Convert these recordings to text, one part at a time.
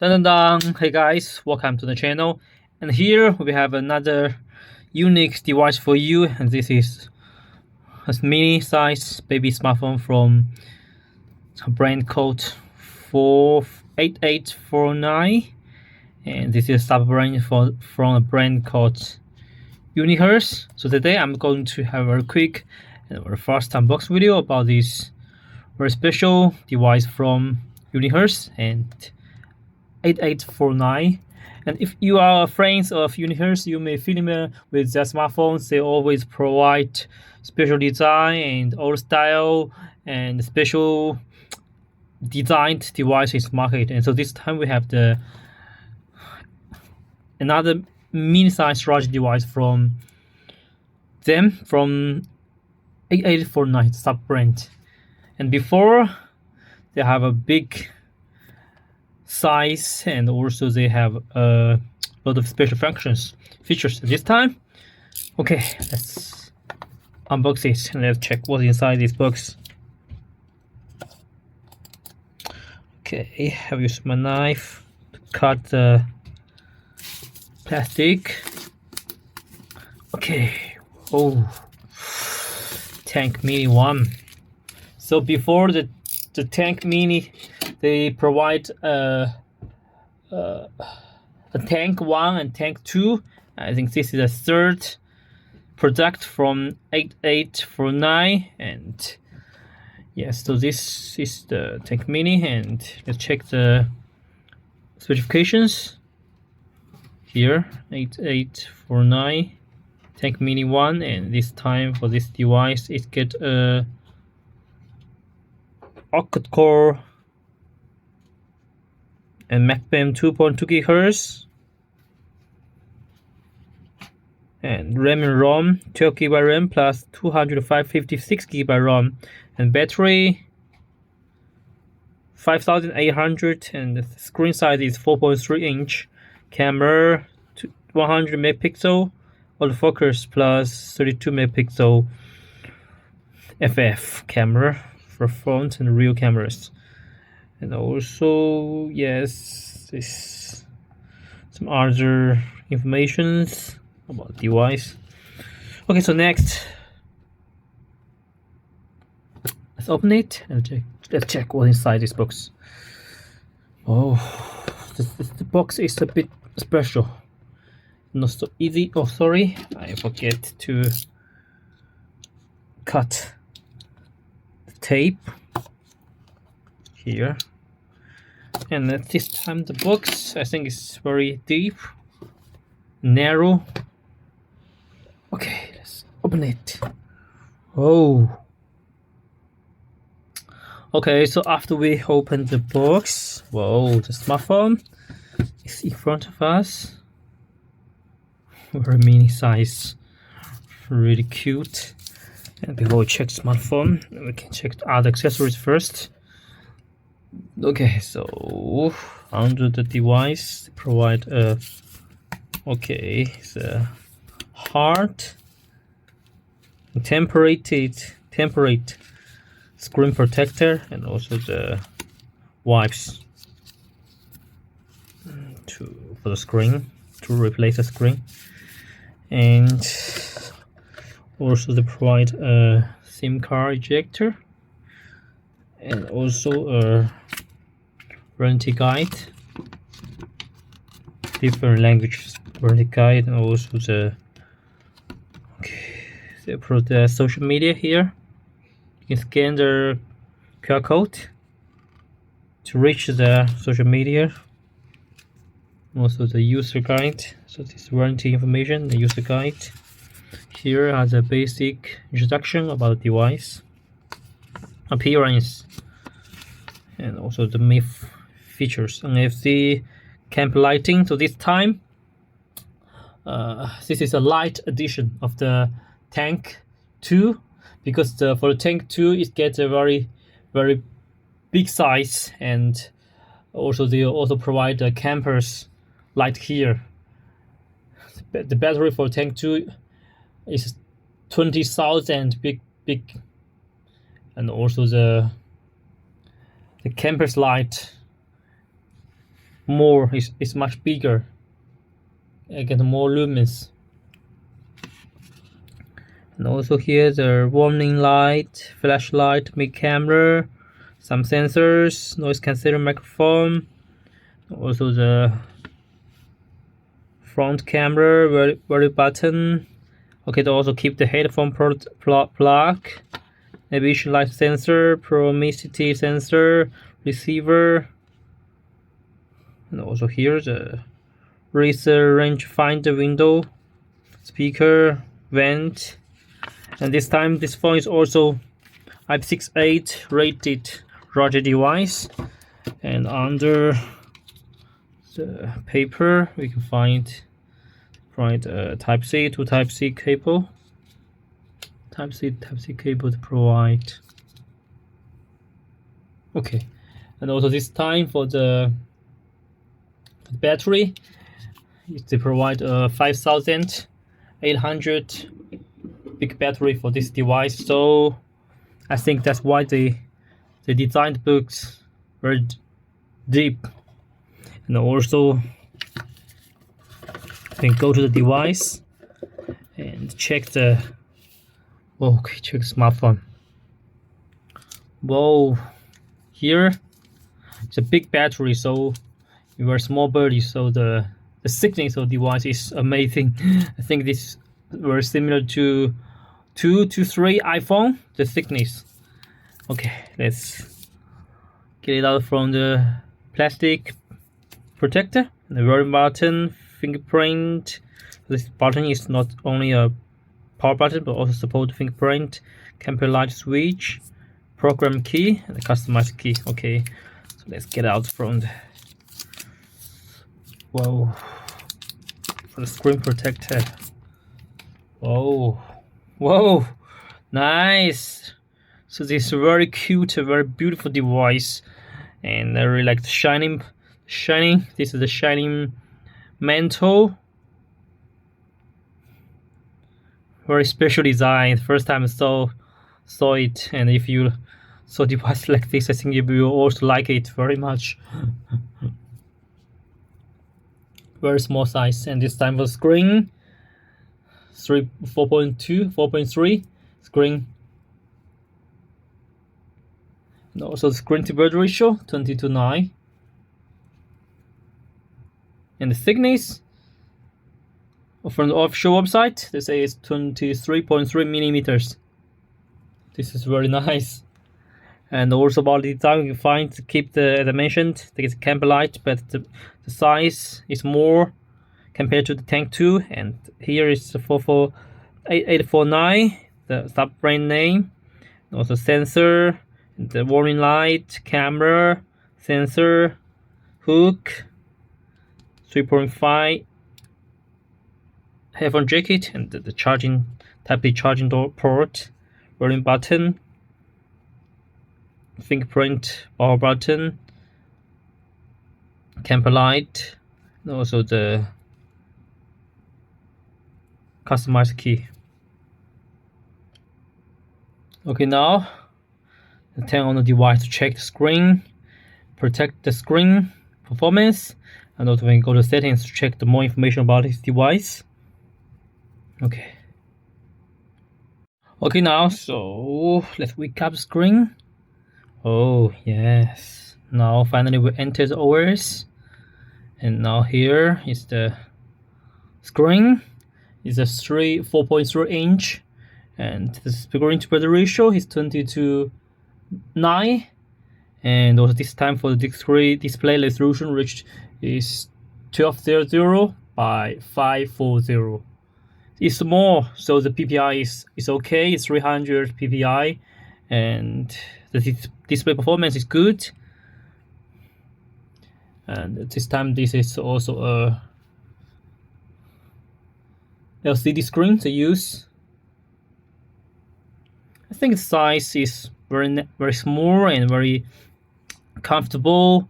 Dun, dun, dun. Hey guys, welcome to the channel. And here we have another unique device for you, and this is a mini size baby smartphone from a brand called 48849, and this is a sub brand from a brand called Unihertz. So today I'm going to have a quick and very fast unbox video about this very special device from Unihertz and 8849. And if you are friends of Unihertz, you may familiar with their smartphones. They always provide special design and old style and special designed devices market. And so this time we have another mini size storage device from 8849 sub brand. And before, they have a big size, and also they have a lot of special features this time. Okay, let's unbox it and let's check what's inside this box. Okay, I've used my knife to cut the plastic. Okay, oh, Tank Mini 1. So before the Tank Mini, they provide a Tank 1 and Tank 2. I think this is the third product from 8849, and yes, so this is the Tank Mini, and let's check the specifications. Here, 8849 Tank Mini 1, and this time for this device it get a octa-core and MacBam 2.2 GHz, and RAM and ROM 12 GB RAM plus 256 GB ROM, and battery 5800, and the screen size is 4.3 inch. Camera 100 megapixel, autofocus plus 32 megapixel FF camera for front and rear cameras. And also, yes, this some other informations about the device. Okay, so next, let's open it and let's check what's inside this box. Oh, the box is a bit special, not so easy. Oh, sorry, I forget to cut the tape here. And at this time the box, I think, is very deep, narrow. Okay, let's open it. Oh, okay, so after we open the box, whoa, the smartphone is in front of us. Very mini size, really cute. And before we check smartphone, we can check the other accessories first. Okay, so under the device provide a the hard temperate screen protector, and also the wipes for the screen to replace the screen, and also they provide a SIM card ejector, and also a warranty guide, different languages warranty guide, and also the social media here. You can scan the QR code to reach the social media. Also the user guide, so this warranty information, the user guide. Here are the basic introduction about the device, appearance, and also the main features. NFC camp lighting. So this time, this is a light edition of the Tank 2, because for the Tank 2 it gets a very big size, and also they also provide a campus light here. The battery for Tank 2 is 20,000 big, and also the campus light more, it's much bigger. I get more lumens. And also here the warning light, flashlight, mid camera, some sensors, noise cancelling microphone, also the front camera, value button. Okay, to also keep the headphone plug, navigation light sensor, proximity sensor, receiver, and also here the racer rangefinder window, speaker, vent. And this time this phone is also IP68 rated Roger device. And under the paper we can find Type C to Type C cable. Type C cable to provide. Okay, and also this time for the battery, they provide a 5800 big battery for this device. So I think that's why they designed books very deep. And also you can go to the device and check the check smartphone. Whoa, here it's a big battery, so you're a small birdie, so the thickness of the device is amazing. I think this is very similar to 2 to 3 iPhone, the thickness. Okay, let's get it out from the plastic protector. The volume button, fingerprint. This button is not only a power button but also support fingerprint, camera light switch, program key, and the customized key. Okay, so let's get out from the for the screen protector. Whoa, nice. So this is a very cute, a very beautiful device, and I really like the shining. This is the shining mantle. Very special design. First time I saw it, and if you saw device like this, I think you will also like it very much. Very small size, and this time for screen 4.3 screen, and also the screen to bird ratio 20:9, and the thickness from the official website they say it's 23.3 millimeters. This is very nice. And also about the design, you can find to keep as I mentioned, the camera light, but the size is more compared to the Tank 2. And here is the 44849, the sub brand name, also sensor, the warning light, camera, sensor, hook, 3.5 headphone jacket, and the charging Type A charging door port, volume button, fingerprint power button, camera light, and also the customized key. Okay, now turn on the device to check the screen, protect the screen performance, and also we can go to settings to check the more information about this device. Okay, now so let's wake up the screen. Oh yes, now finally we enter the OS, and now here is the screen. It's a 4.3 inch, and the screen to bird ratio is 20:9, and also this time for the display resolution reached is 1200 by 540. It's small, so the PPI is okay. It's 300 PPI, and the display performance is good. And this time this is also a LCD screen to use. I think the size is very small and very comfortable,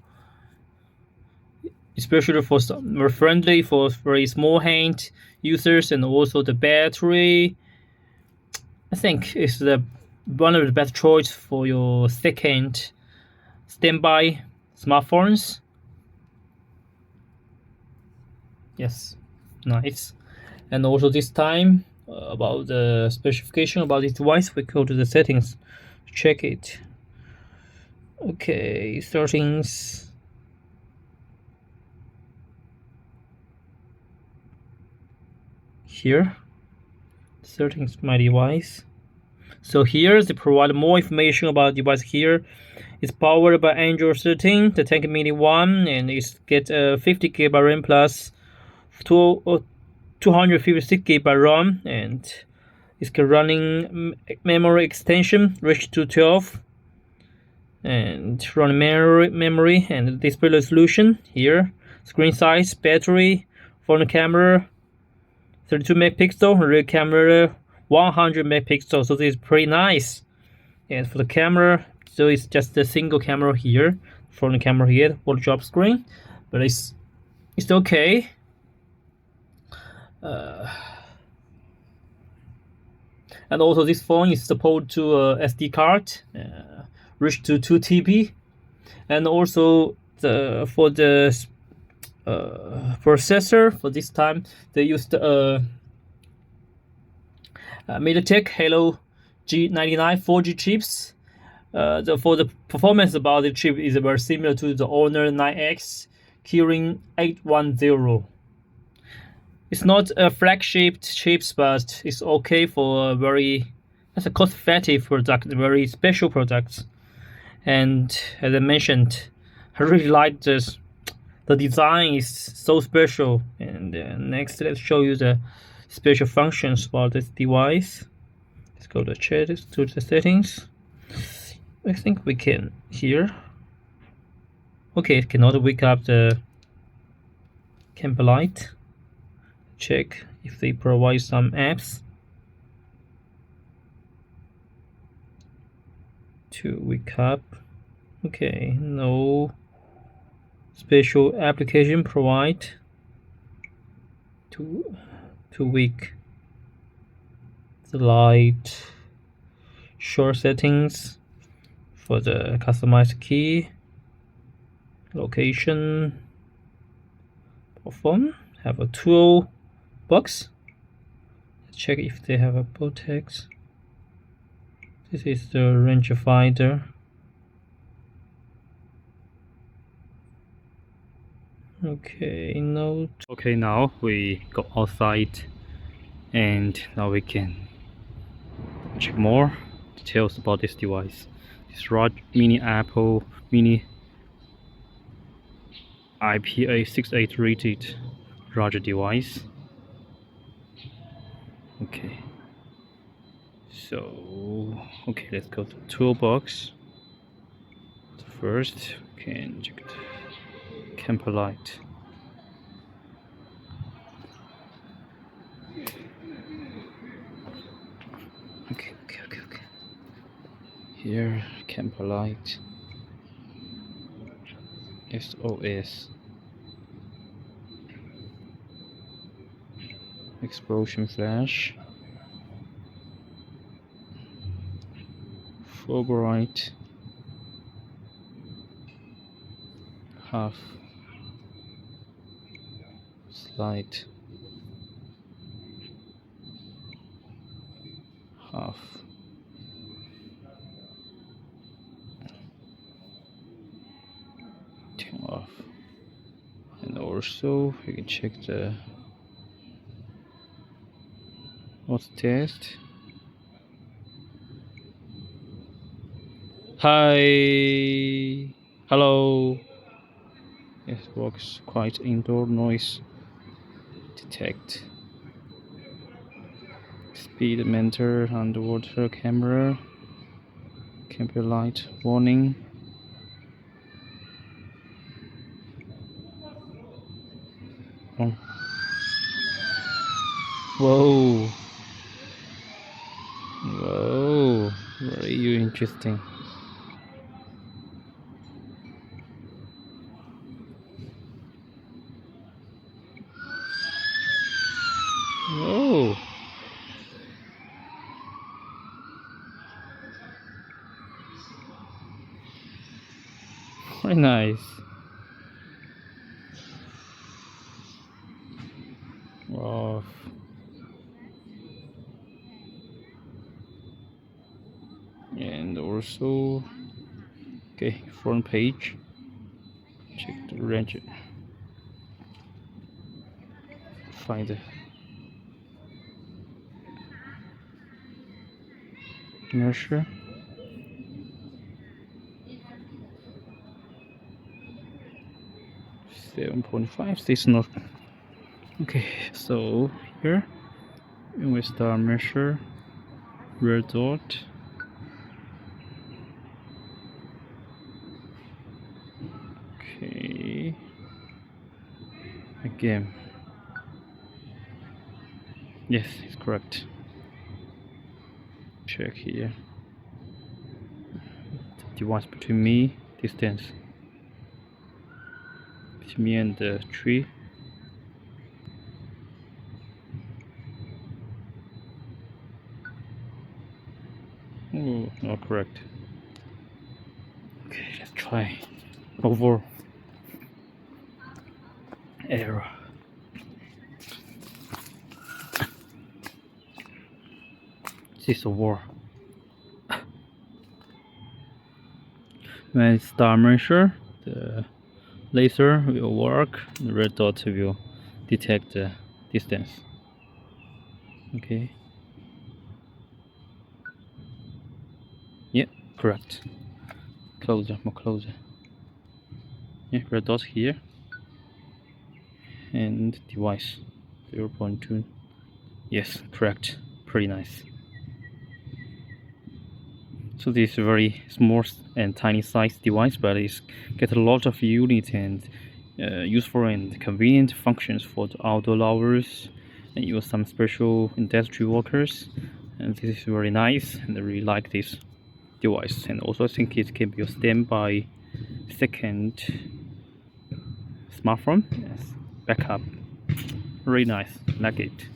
especially for very friendly for very small hand users. And also the battery, I think is one of the best choice for your second standby smartphones. Yes, nice. And also this time about the specification about this device, we go to the settings, check it. Okay, settings. Here, settings my device. So here they provide more information about the device here. It's powered by Android 13, the 10 mini one, and it's get 50 GB RAM plus 256 GB RAM, and it's running memory extension reach to 12, and running memory and display resolution here, screen size, battery, front camera 32 megapixel, rear camera 100 megapixel. So this is pretty nice. And for the camera, so it's just a single camera here, front camera here for the drop screen, but it's okay. And also this phone is support to SD card, reach to 2 TB, and also for the processor for this time they used MediaTek Helio G99 4G chips. For the performance about the chip is very similar to the Honor 9X Kirin 810. It's not a flagship chips, but it's okay for a cost-effective product, very special products. And as I mentioned, I really like this. The design is so special. And next, let's show you the special functions for this device. Let's go to the settings. I think we can here. Okay, it cannot wake up the camper light. Check if they provide some apps to wake up. Okay, no special application provide to wake the light. Short settings for the customized key, location, phone, have a tool box. Let's check if they have a Botex. This is the rangefinder. Okay, note. Okay, now we go outside, and now we can check more details about this device. This mini Apple mini IPA68 rated Roger device. Okay, so let's go to toolbox. First we can check the camper light. Okay. Here, camper light, SOS, explosion flash, fog bright, half, slide, half, turn off. And also you can check the what's test. Hi, hello. It works quite indoor noise detect. Speedometer, underwater camera, camper light warning. Oh. Whoa, very interesting. Whoa. Very nice. So okay, front page, check the range, find the measure. .5. This is not okay. So here we start measure red dot. Okay, again, yes, it's correct. Check here, the device between me, distance between me and the tree. Oh, not correct. Okay, let's try over. Error. This is a war. When it's star measure, the laser will work. The red dot will detect the distance. Okay. Yeah, correct. Closer, more closer. Yeah, red dot here. And device 0.2. Yes, correct. Pretty nice. So this is a very small and tiny size device, but it's get a lot of unit and useful and convenient functions for the outdoor lovers and even some special industry workers. And this is very nice, and I really like this device. And also I think it can be a standby second smartphone as backup. Very nice, like it.